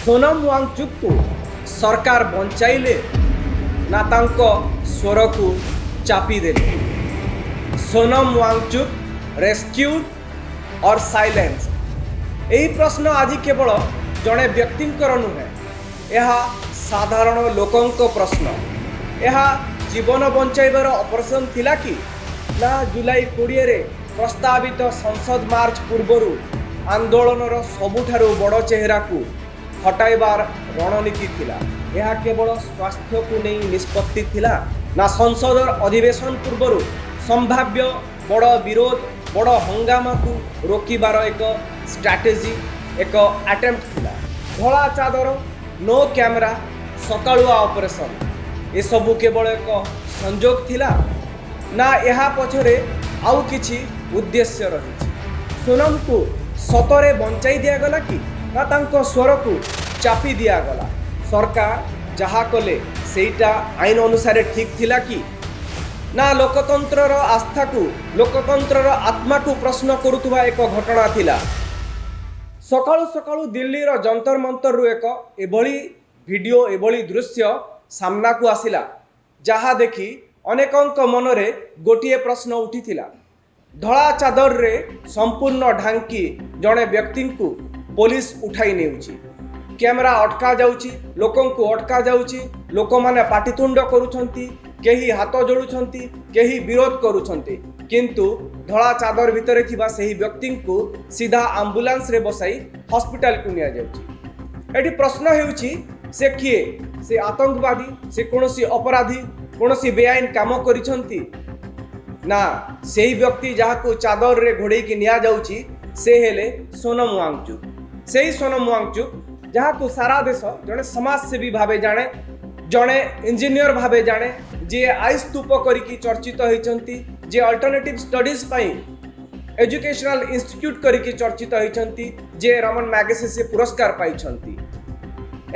सोनम वांगचुक को सरकार बंचाइले ना तांको स्वर को चापी देले। सोनम वांगचुक रेस्क्यूड और साइलेंस, यही प्रश्न आज केवल जड़े व्यक्ति नुहे, यह साधारण लोकों प्रश्न। यह जीवन बंचाइबार ऑपरेशन थिला कि ना जुलाई 20 रे प्रस्तावित संसद मार्च पूर्वर आंदोलनर सबुठारु बड़ चेहरा को हटाइबार रणनीति थिला। यह केवल स्वास्थ्य को नहीं निष्पत्ति थिला ना संसदर अधिवेशन पूर्वर संभाव्य बड़ विरोध बड़ हंगामा को रोकिबार एक स्ट्रैटेजी एक अटेम्प्ट थिला। धला चादर नो कैमरा सकाळुआ ऑपरेशन ये सबू केवल एक संजोग थिला ना यह पछरे आउ किछि उद्देश्य रही। सोनम को सतरे बंचाई दियागला कि ना तांको स्वर को चापी दियागला। सरकार जहा कले सेटा आईन अनुसार ठीक थिला कि ना लोकतंत्रर आस्था को लोकतंत्रर आत्मा को प्रश्न करुवा एक घटना थिला। सकाळु सकाळु दिल्लीर जंतर मंतर रु एक एभली वीडियो एभली दृश्य सामना को आसिला जहा देखी अनेकंक मनरे गोटिए प्रश्न उठिथिला। धला चादर रे संपूर्ण ढांकी जड़े व्यक्ति को पुलिस उठाई नेउची, कैमरा अटका जाउची, लोकों को अटका जाउची, लोक माने पाटितुंड करूछंती, केही हाथ जोड़ुछंती, केही विरोध करूछंती, किंतु धला चादर भितरे थिबा सेही व्यक्ति को सीधा एम्बुलेंस रे बसाई हॉस्पिटल को निया जाउची। एठी प्रश्न हेउची से किए, से आतंकवादी, से कोनोसी अपराधी, कोनोसी बेआईन काम करिछंती ना सेही व्यक्ति जहाँ को चादर रे घोड़े की निया जाउची से हेले सोनम वांगचुक। सेही सोनम वांगचुक जहाँ को सारा देश जड़े समाजसेवी भावे जाने, जड़े इंजीनियर भावे जाने, जे आई स्तूप करिकी चर्चित होइछंती, जे अल्टरनेटिव स्टडीज पई एजुकेशनल इंस्टीट्यूट करिकी चर्चित होइछंती, जे रमन मैगसेसे पुरस्कार पाइछंती।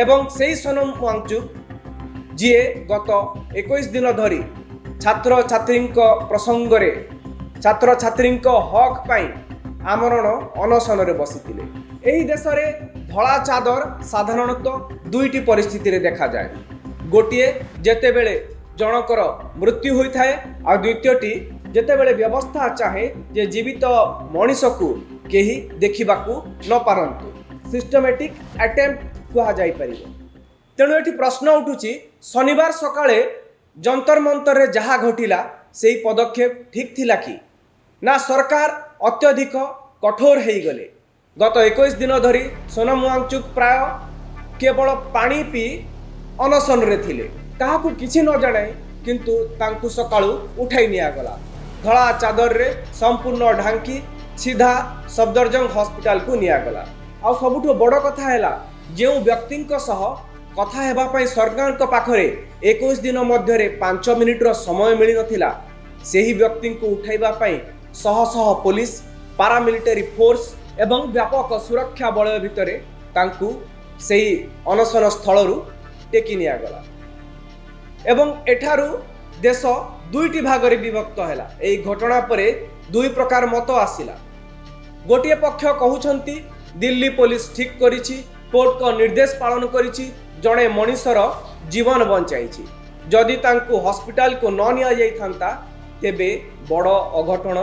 एवं सेही सोनम वांगचुक जे गत 21 दिन धरी छात्र छात्री प्रसंग रे छात्र छात्री हक पाई आमरण अनशन रे बसिथिले। एही देश रे धला चादर साधारणतः दुईटी परिस्थिति रे देखा जाए। गोटिए जेतेबेले जनकर मृत्यु होइथाए आ द्वितीयटी जेतेबेले व्यवस्था चाहे जे जीवित मनीष को केही देखिबाकू न पारंतु, सिस्टमेटिक अटेम्प्ट कुहा जाई परिबो। तेणु एठी प्रश्न उठुची शनिवार सकाळे जंतर मंतर रे जहा घटिला सेही पदक्षेप ठीक थिला कि ना सरकार अत्यधिक कठोर हेई गले। गत 21 दिन धरी सोनम वांगचुक प्राय केवल पानी पी अनशन रे थिले, काहाकू किछि न जणाई, किंतु तांकू सकाळू उठाई निया गला। धला चादर रे संपूर्ण ढांकी सीधा सफदरजंग हॉस्पिटल को निया गला। आ सबुठो बड़ कथा हैला जेउ व्यक्ति सह कथा हेबा पई सरकार को पाखरे 21 दिन मध्य 5 मिनिटर समय मिली नथिला, सेही व्यक्ति को उठाइबा पई शह शह पुलिस पारामिलिटरी फोर्स एवं व्यापक सुरक्षा बलय भितरे तांकू सेही अनशन स्थलरू टेकी निया गला। एवं एठारू देश दुईटी भागरे विभक्त हैला। एही घटना परे दुई प्रकार मत आसिला। गोटिए पक्ष कहउछंती दिल्ली पुलिस ठीक करिछि, कोर्ट को निर्देश पालन करिछि, जड़े मनीषर जीवन बंचाई। जदि तांको हॉस्पिटल को न निया जाई थांता तेबे बड़ अघटन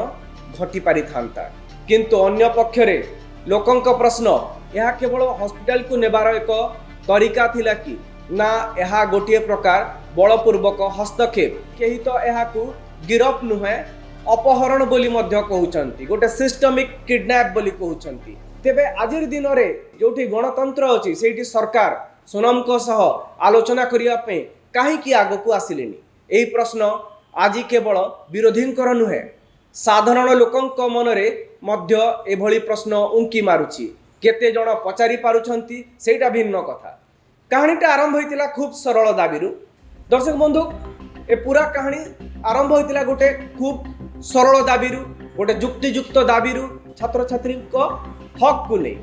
घटी पारि थांता। किंतु अन्य पक्षरे लोकों प्रश्न यह केवल हॉस्पिटल को नेबार एक तरीका थिला कि ना यह गोटे प्रकार बलपूर्वक हस्तक्षेप, केही तो यह को गिरफ नुहे अपहरण बोली मध्य कहउचंती, गोटे सिस्टमिक किडनैप बोली कहउचंती। तेबे आजिर दिन रे जोठी गणतंत्र अछि सेठी सरकार सोनम को सह आलोचना करिया पे काहे कि आगो को आसिलेनी। एही प्रश्न आज केवल विरोधींकर नुहे, साधारण लोकों मनरे मध्य एभली प्रश्न उंकी मारुछि। केते जण पचारि पारुछंती सेटा भिन्न कथा। कहानीटा आरंभ होइतिला खूब सरल दाबीरु। दर्शक बंधु, ए पूरा कहानी आरंभ होइतिला गोटे खूब सरल दाबीरु, गोटे युक्तियुक्त दाबीरु, छात्र छात्री को हक को नहीं।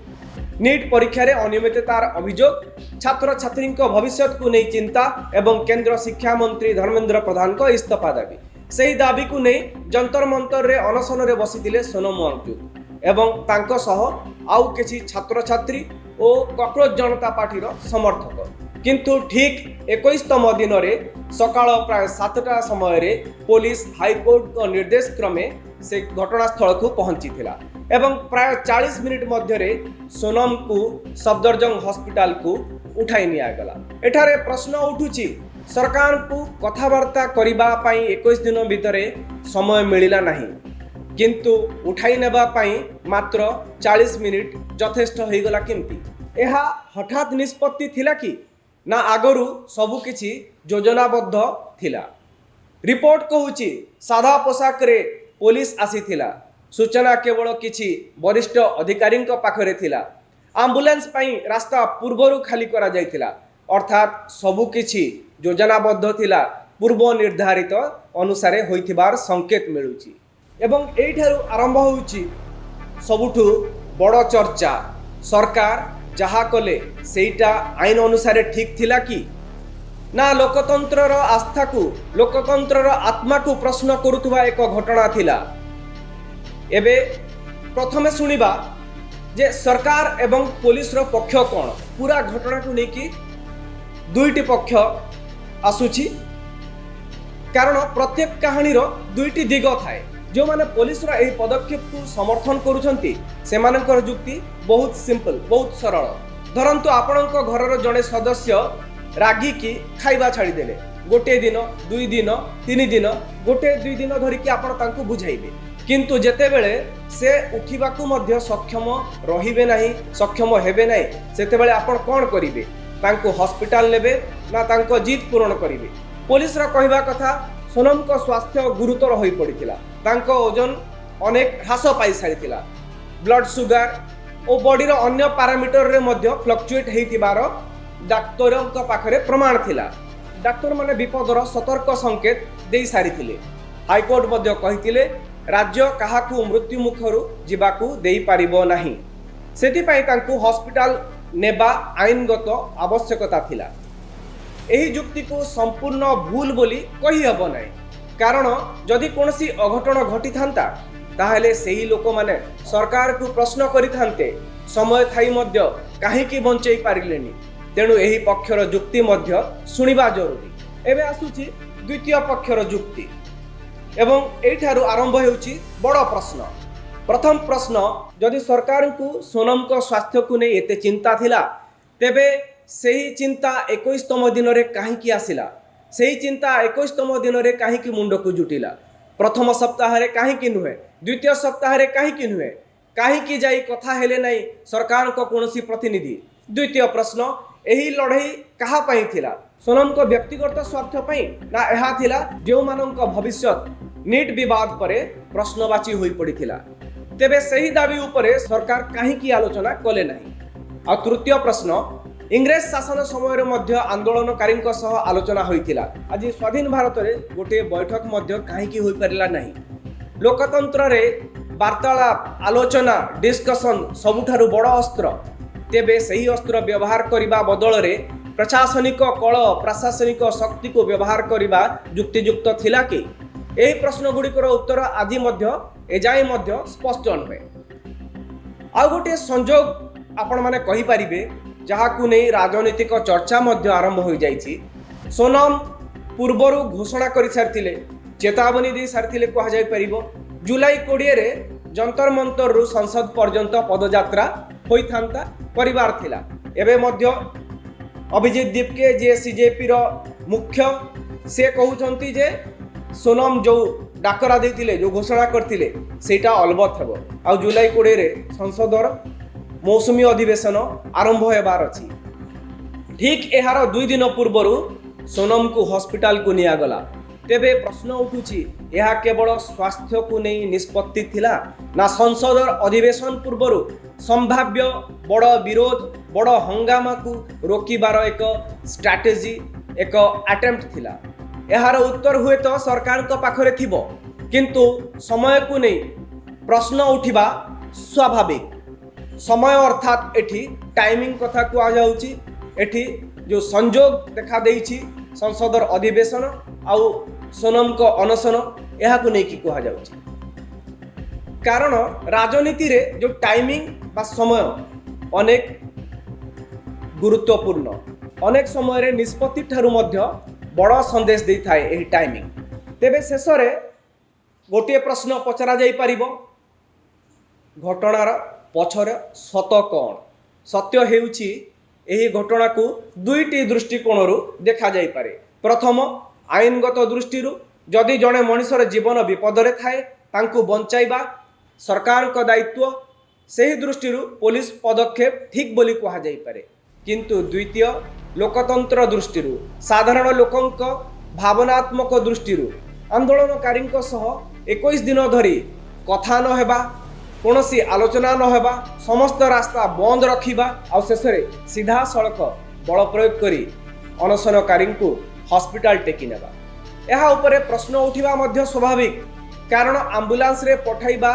नीट परीक्षा रे अनियमिततार अभियोग, छात्र छात्री भविष्य को नहीं चिंता एवं केंद्र शिक्षा मंत्री धर्मेंद्र प्रधान को इस्तीफा दाबी। सही दाबी को नहीं जंतर मंतर रे अनशन रे बसिथिले सोनम वांगचुक एवं तांको सह आउ किछि छात्र छात्री ଓ କକରୋଜ ଜନତା ପାର୍ଟିର ସମର୍ଥକ। କିନ୍ତୁ ଠିକ୍ 21ତମ ଦିନରେ ସକାଳ ପ୍ରାୟ 7ଟା ସମୟରେ ପୋଲିସ ହାଇକୋର୍ଟଙ୍କ ନିର୍ଦ୍ଦେଶ କ୍ରମେ ସେ ଘଟଣାସ୍ଥଳକୁ ପହଞ୍ଚିଥିଲା ଏବଂ ପ୍ରାୟ 40 ମିନିଟ୍ ମଧ୍ୟରେ ସୋନମକୁ ସଫଦରଜଙ୍ଗ ହସ୍ପିଟାଲକୁ ଉଠାଇ ନିଆଗଲା। ଏଠାରେ ପ୍ରଶ୍ନ ଉଠୁଛି, ସରକାରଙ୍କୁ କଥାବାର୍ତ୍ତା କରିବା ପାଇଁ 21 ଦିନ ଭିତରେ ସମୟ ମିଳିଲା ନାହିଁ, କିନ୍ତୁ ଉଠାଇ ନେବା ପାଇଁ ମାତ୍ର 40 ମିନିଟ୍ ଯଥେଷ୍ଟ ହୋଇଗଲା କେମିତି? ଏହା ହଠାତ୍ ନିଷ୍ପତ୍ତି ଥିଲା କି ନା ଆଗରୁ ସବୁକିଛି ଯୋଜନାବଦ୍ଧ ଥିଲା? ରିପୋର୍ଟ କହୁଛି ସାଧା ପୋଷାକରେ ପୋଲିସ ଆସିଥିଲା। ସୂଚନା କେବଳ କିଛି ବରିଷ୍ଠ ଅଧିକାରୀଙ୍କ ପାଖରେ ଥିଲା। ଆମ୍ବୁଲାନ୍ସ ପାଇଁ ରାସ୍ତା ପୂର୍ବରୁ ଖାଲି କରାଯାଇଥିଲା। ଅର୍ଥାତ୍ ସବୁକିଛି ଯୋଜନାବଦ୍ଧ ଥିଲା, ପୂର୍ବ ନିର୍ଦ୍ଧାରିତ ଅନୁସାରେ ହୋଇଥିବାର ସଂକେତ ମିଳୁଛି। ଏବଂ ଏଇଠାରୁ ଆରମ୍ଭ ହେଉଛି ସବୁଠୁ ବଡ଼ ଚର୍ଚ୍ଚା। ସରକାର ଯାହା କଲେ ସେଇଟା ଆଇନ ଅନୁସାରେ ଠିକ୍ ଥିଲା କି ନା ଲୋକତନ୍ତ୍ରର ଆସ୍ଥାକୁ, ଲୋକତନ୍ତ୍ରର ଆତ୍ମାକୁ ପ୍ରଶ୍ନ କରୁଥିବା ଏକ ଘଟଣା ଥିଲା? ଏବେ ପ୍ରଥମେ ଶୁଣିବା ଯେ ସରକାର ଏବଂ ପୋଲିସର ପକ୍ଷ କ'ଣ। ପୁରା ଘଟଣାକୁ ନେଇକି ଦୁଇଟି ପକ୍ଷ ଆସୁଛି, କାରଣ ପ୍ରତ୍ୟେକ କାହାଣୀର ଦୁଇଟି ଦିଗ ଥାଏ। ଯେଉଁମାନେ ପୋଲିସର ଏହି ପଦକ୍ଷେପକୁ ସମର୍ଥନ କରୁଛନ୍ତି ସେମାନଙ୍କର ଯୁକ୍ତି ବହୁତ ସିମ୍ପଲ, ବହୁତ ସରଳ। ଧରନ୍ତୁ ଆପଣଙ୍କ ଘରର ଜଣେ ସଦସ୍ୟ ରାଗିକି ଖାଇବା ଛାଡ଼ିଦେଲେ। ଗୋଟିଏ ଦିନ, 2 ଦିନ, 3 ଦିନ, 1-2 ଦିନ ଧରିକି ଆପଣ ତାଙ୍କୁ ବୁଝାଇବେ, କିନ୍ତୁ ଯେତେବେଳେ ସେ ଉଠିବାକୁ ମଧ୍ୟ ସକ୍ଷମ ରହିବେ ନାହିଁ, ସକ୍ଷମ ହେବେ ନାହିଁ, ସେତେବେଳେ ଆପଣ କ'ଣ କରିବେ? ତାଙ୍କୁ ହସ୍ପିଟାଲ ନେବେ ନା ତାଙ୍କ ଜିଦ୍ ପୂରଣ କରିବେ? ପୋଲିସର କହିବା କଥା, ସୋନମଙ୍କ ସ୍ୱାସ୍ଥ୍ୟ ଗୁରୁତର ହୋଇପଡ଼ିଥିଲା। ତାଙ୍କ ଓଜନ ଅନେକ ହ୍ରାସ ପାଇସାରିଥିଲା। ବ୍ଲଡ୍ ସୁଗାର ଓ ବଡ଼ିର ଅନ୍ୟ ପାରାମିଟରରେ ମଧ୍ୟ ଫ୍ଲକ୍ଚୁଏଟ୍ ହୋଇଥିବାର ଡାକ୍ତରଙ୍କ ପାଖରେ ପ୍ରମାଣ ଥିଲା। ଡାକ୍ତରମାନେ ବିପଦର ସତର୍କ ସଂକେତ ଦେଇସାରିଥିଲେ। ହାଇକୋର୍ଟ ମଧ୍ୟ କହିଥିଲେ ରାଜ୍ୟ କାହାକୁ ମୃତ୍ୟୁ ମୁଖରୁ ଯିବାକୁ ଦେଇପାରିବ ନାହିଁ। ସେଥିପାଇଁ ତାଙ୍କୁ ହସ୍ପିଟାଲ ନେବା ଆଇନଗତ ଆବଶ୍ୟକତା ଥିଲା। ଏହି ଯୁକ୍ତିକୁ ସମ୍ପୂର୍ଣ୍ଣ ଭୁଲ ବୋଲି କହିହେବ ନାହିଁ, କାରଣ ଯଦି କୌଣସି ଅଘଟଣ ଘଟିଥାନ୍ତା ତାହେଲେ ସେହି ଲୋକମାନେ ସରକାରକୁ ପ୍ରଶ୍ନ କରିଥାନ୍ତେ ସମୟ ଥାଇ ମଧ୍ୟ କାହିଁକି ବଞ୍ଚାଇ ପାରିଲେନି। ତେଣୁ ଏହି ପକ୍ଷର ଯୁକ୍ତି ମଧ୍ୟ ଶୁଣିବା ଜରୁରୀ। ଏବେ ଆସୁଛି ଦ୍ୱିତୀୟ ପକ୍ଷର ଯୁକ୍ତି ଏବଂ ଏଇଠାରୁ ଆରମ୍ଭ ହେଉଛି ବଡ଼ ପ୍ରଶ୍ନ। ପ୍ରଥମ ପ୍ରଶ୍ନ, ଯଦି ସରକାରଙ୍କୁ ସୋନମଙ୍କ ସ୍ୱାସ୍ଥ୍ୟକୁ ନେଇ ଏତେ ଚିନ୍ତା ଥିଲା, ତେବେ ସେହି ଚିନ୍ତା 21ତମ ଦିନରେ କାହିଁକି ଆସିଲା? ସେହି ଚିନ୍ତା 21ତମ ଦିନରେ କାହିଁକି ମୁଣ୍ଡକୁ ଜୁଟିଲା? ପ୍ରଥମ ସପ୍ତାହରେ କାହିଁକି ନୁହେଁ? ଦ୍ୱିତୀୟ ସପ୍ତାହରେ କାହିଁକି ନୁହେଁ? କାହିଁକି ଯାଇ କଥା ହେଲେ ନାହିଁ ସରକାରଙ୍କ କୌଣସି ପ୍ରତିନିଧି? ଦ୍ୱିତୀୟ ପ୍ରଶ୍ନ, ଏହି ଲଢ଼େଇ କାହା ପାଇଁ ଥିଲା? ସୋନମଙ୍କ ବ୍ୟକ୍ତିଗତ ସ୍ୱାର୍ଥ ପାଇଁ ନା ଏହା ଥିଲା ଯେଉଁମାନଙ୍କ ଭବିଷ୍ୟତ ନିଟ୍ ବିବାଦ ପରେ ପ୍ରଶ୍ନବାଚୀ ହୋଇପଡ଼ିଥିଲା? ତେବେ ସେହି ଦାବି ଉପରେ ସରକାର କାହିଁକି ଆଲୋଚନା କଲେ ନାହିଁ? ଆଉ ତୃତୀୟ ପ୍ରଶ୍ନ, ଇଂରେଜ ଶାସନ ସମୟରେ ମଧ୍ୟ ଆନ୍ଦୋଳନକାରୀଙ୍କ ସହ ଆଲୋଚନା ହୋଇଥିଲା। ଆଜି ସ୍ୱାଧୀନ ଭାରତରେ ଗୋଟିଏ ବୈଠକ ମଧ୍ୟ କାହିଁକି ହୋଇପାରିଲା ନାହିଁ? ଲୋକତନ୍ତ୍ରରେ ବାର୍ତ୍ତାଳାପ, ଆଲୋଚନା, ଡିସ୍କସନ୍ ସବୁଠାରୁ ବଡ଼ ଅସ୍ତ୍ର। ତେବେ ସେହି ଅସ୍ତ୍ର ବ୍ୟବହାର କରିବା ବଦଳରେ ପ୍ରଶାସନିକ କଳ, ପ୍ରଶାସନିକ ଶକ୍ତିକୁ ବ୍ୟବହାର କରିବା ଯୁକ୍ତିଯୁକ୍ତ ଥିଲା କି? ଏହି ପ୍ରଶ୍ନଗୁଡ଼ିକର ଉତ୍ତର ଆଜି ମଧ୍ୟ ଏଯାଏଁ ମଧ୍ୟ ସ୍ପଷ୍ଟ ନୁହେଁ। ଆଉ ଗୋଟିଏ ସଂଯୋଗ ଆପଣମାନେ କହିପାରିବେ, ଯାହାକୁ ନେଇ ରାଜନୈତିକ ଚର୍ଚ୍ଚା ମଧ୍ୟ ଆରମ୍ଭ ହୋଇଯାଇଛି। ସୋନମ ପୂର୍ବରୁ ଘୋଷଣା କରିସାରିଥିଲେ, ଚେତାବନୀ ଦେଇସାରିଥିଲେ କୁହାଯାଇପାରିବ। ଜୁଲାଇ 20ରେ ଯନ୍ତର ମନ୍ତରରୁ ସଂସଦ ପର୍ଯ୍ୟନ୍ତ ପଦଯାତ୍ରା ହୋଇଥାନ୍ତା, କରିବାର ଥିଲା। ଏବେ ମଧ୍ୟ ଅଭିଜିତ ଦୀପକେ, ଯିଏ ସିଜେପିର ମୁଖ୍ୟ, ସେ କହୁଛନ୍ତି ଯେ ସୋନମ ଯେଉଁ ଡାକରା ଦେଇଥିଲେ, ଯେଉଁ ଘୋଷଣା କରିଥିଲେ, ସେଇଟା ଅଲବତ ହେବ। ଆଉ ଜୁଲାଇ 20ରେ ସଂସଦର ମୌସୁମୀ ଅଧିବେଶନ ଆରମ୍ଭ ହେବାର ଅଛି। ଠିକ୍ ଏହାର 2 ଦିନ ପୂର୍ବରୁ ସୋନମକୁ ହସ୍ପିଟାଲକୁ ନିଆଗଲା। ତେବେ ପ୍ରଶ୍ନ ଉଠୁଛି, ଏହା କେବଳ ସ୍ୱାସ୍ଥ୍ୟକୁ ନେଇ ନିଷ୍ପତ୍ତି ଥିଲା ନା ସଂସଦର ଅଧିବେଶନ ପୂର୍ବରୁ ସମ୍ଭାବ୍ୟ ବଡ଼ ବିରୋଧ, ବଡ଼ ହଙ୍ଗାମାକୁ ରୋକିବାର ଏକ ଷ୍ଟ୍ରାଟେଜି, ଏକ ଆଟେମ୍ପ୍ଟ ଥିଲା? ଏହାର ଉତ୍ତର ହୁଏତ ସରକାରଙ୍କ ପାଖରେ ଥିବ, କିନ୍ତୁ ସମୟକୁ ନେଇ ପ୍ରଶ୍ନ ଉଠିବା ସ୍ୱାଭାବିକ। ସମୟ ଅର୍ଥାତ୍ ଏଠି ଟାଇମିଂ କଥା କୁହାଯାଉଛି। ଏଠି ଯେଉଁ ସଂଯୋଗ ଦେଖାଦେଇଛି ସଂସଦର ଅଧିବେଶନ ଆଉ ସୋନମଙ୍କ ଅନଶନ, ଏହାକୁ ନେଇକି କୁହାଯାଉଛି। କାରଣ ରାଜନୀତିରେ ଯେଉଁ ଟାଇମିଂ ବା ସମୟ ଅନେକ ଗୁରୁତ୍ୱପୂର୍ଣ୍ଣ। ଅନେକ ସମୟରେ ନିଷ୍ପତ୍ତି ଠାରୁ ମଧ୍ୟ ବଡ଼ ସନ୍ଦେଶ ଦେଇଥାଏ ଏହି ଟାଇମିଂ। ତେବେ ଶେଷରେ ଗୋଟିଏ ପ୍ରଶ୍ନ ପଚରା ଯାଇପାରିବ, ଘଟଣାର ପଛରେ ସତ କ'ଣ? ସତ୍ୟ ହେଉଛି ଏହି ଘଟଣାକୁ ଦୁଇଟି ଦୃଷ୍ଟିକୋଣରୁ ଦେଖାଯାଇପାରେ। ପ୍ରଥମ, ଆଇନଗତ ଦୃଷ୍ଟିରୁ ଯଦି ଜଣେ ମଣିଷର ଜୀବନ ବିପଦରେ ଥାଏ ତାଙ୍କୁ ବଞ୍ଚାଇବା ସରକାରଙ୍କ ଦାୟିତ୍ୱ, ସେହି ଦୃଷ୍ଟିରୁ ପୋଲିସ ପଦକ୍ଷେପ ଠିକ୍ ବୋଲି କୁହାଯାଇପାରେ। କିନ୍ତୁ ଦ୍ୱିତୀୟ, ଲୋକତନ୍ତ୍ର ଦୃଷ୍ଟିରୁ, ସାଧାରଣ ଲୋକଙ୍କ ଭାବନାତ୍ମକ ଦୃଷ୍ଟିରୁ ଆନ୍ଦୋଳନକାରୀଙ୍କ ସହ 21 ଦିନ ଧରି କଥା ନ ହେବା, କୌଣସି ଆଲୋଚନା ନ ହେବା, ସମସ୍ତ ରାସ୍ତା ବନ୍ଦ ରଖିବା ଆଉ ଶେଷରେ ସିଧାସଳଖ ବଳ ପ୍ରୟୋଗ କରି ଅନଶନକାରୀଙ୍କୁ ହସ୍ପିଟାଲ ଟେକି ନେବା, ଏହା ଉପରେ ପ୍ରଶ୍ନ ଉଠିବା ମଧ୍ୟ ସ୍ୱାଭାବିକ। କାରଣ ଆମ୍ବୁଲାନ୍ସରେ ପଠାଇବା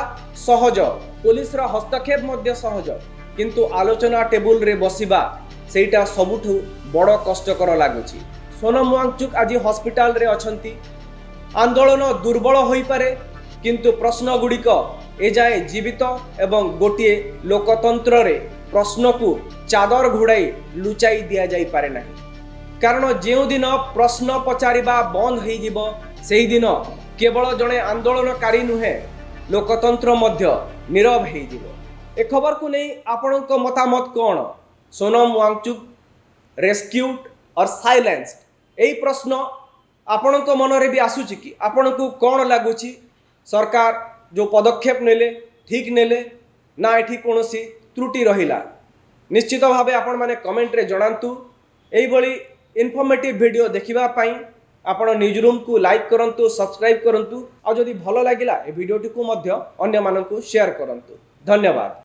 ସହଜ, ପୋଲିସର ହସ୍ତକ୍ଷେପ ମଧ୍ୟ ସହଜ, କିନ୍ତୁ ଆଲୋଚନା ଟେବୁଲରେ ବସିବା ସେଇଟା ସବୁଠୁ ବଡ଼ କଷ୍ଟକର ଲାଗୁଛି। ସୋନମ ୱାଙ୍ଗଚୁକ ଆଜି ହସ୍ପିଟାଲରେ ଅଛନ୍ତି। ଆନ୍ଦୋଳନ ଦୁର୍ବଳ ହୋଇପାରେ, କିନ୍ତୁ ପ୍ରଶ୍ନଗୁଡ଼ିକ ଏଯାଏ ଜୀବିତ ଏବଂ ଗୋଟିଏ ଲୋକତନ୍ତ୍ରରେ ପ୍ରଶ୍ନକୁ ଚାଦର ଘୋଡ଼ାଇ ଲୁଚାଇ ଦିଆଯାଇପାରେ ନାହିଁ। କାରଣ ଯେଉଁଦିନ ପ୍ରଶ୍ନ ପଚାରିବା ବନ୍ଦ ହୋଇଯିବ ସେହିଦିନ କେବଳ ଜଣେ ଆନ୍ଦୋଳନକାରୀ ନୁହେଁ, ଲୋକତନ୍ତ୍ର ମଧ୍ୟ ନୀରବ ହୋଇଯିବ। ଏ ଖବରକୁ ନେଇ ଆପଣଙ୍କ ମତାମତ କ'ଣ? ସୋନମ ୱାଙ୍ଗଚୁକ ରେସ୍କ୍ୟୁଡ୍ ଅର୍ ସାଇଲେନ୍ସଡ୍? ଏହି ପ୍ରଶ୍ନ ଆପଣଙ୍କ ମନରେ ବି ଆସୁଛି କି? ଆପଣଙ୍କୁ କ'ଣ ଲାଗୁଛି? ସରକାର ଯେଉଁ ପଦକ୍ଷେପ ନେଲେ ଠିକ୍ ନେଲେ ନା ଏଠି କୌଣସି ତ୍ରୁଟି ରହିଲା? ନିଶ୍ଚିତ ଭାବେ ଆପଣମାନେ କମେଣ୍ଟରେ ଜଣାନ୍ତୁ। ଏହିଭଳି ଇନଫର୍ମେଟିଭ୍ ଭିଡ଼ିଓ ଦେଖିବା ପାଇଁ ଆପଣ ନ୍ୟୁଜ୍ ରୁମ୍କୁ ଲାଇକ୍ କରନ୍ତୁ, ସବସ୍କ୍ରାଇବ୍ କରନ୍ତୁ, ଆଉ ଯଦି ଭଲ ଲାଗିଲା ଏ ଭିଡ଼ିଓଟିକୁ ମଧ୍ୟ ଅନ୍ୟମାନଙ୍କୁ ସେୟାର କରନ୍ତୁ। ଧନ୍ୟବାଦ।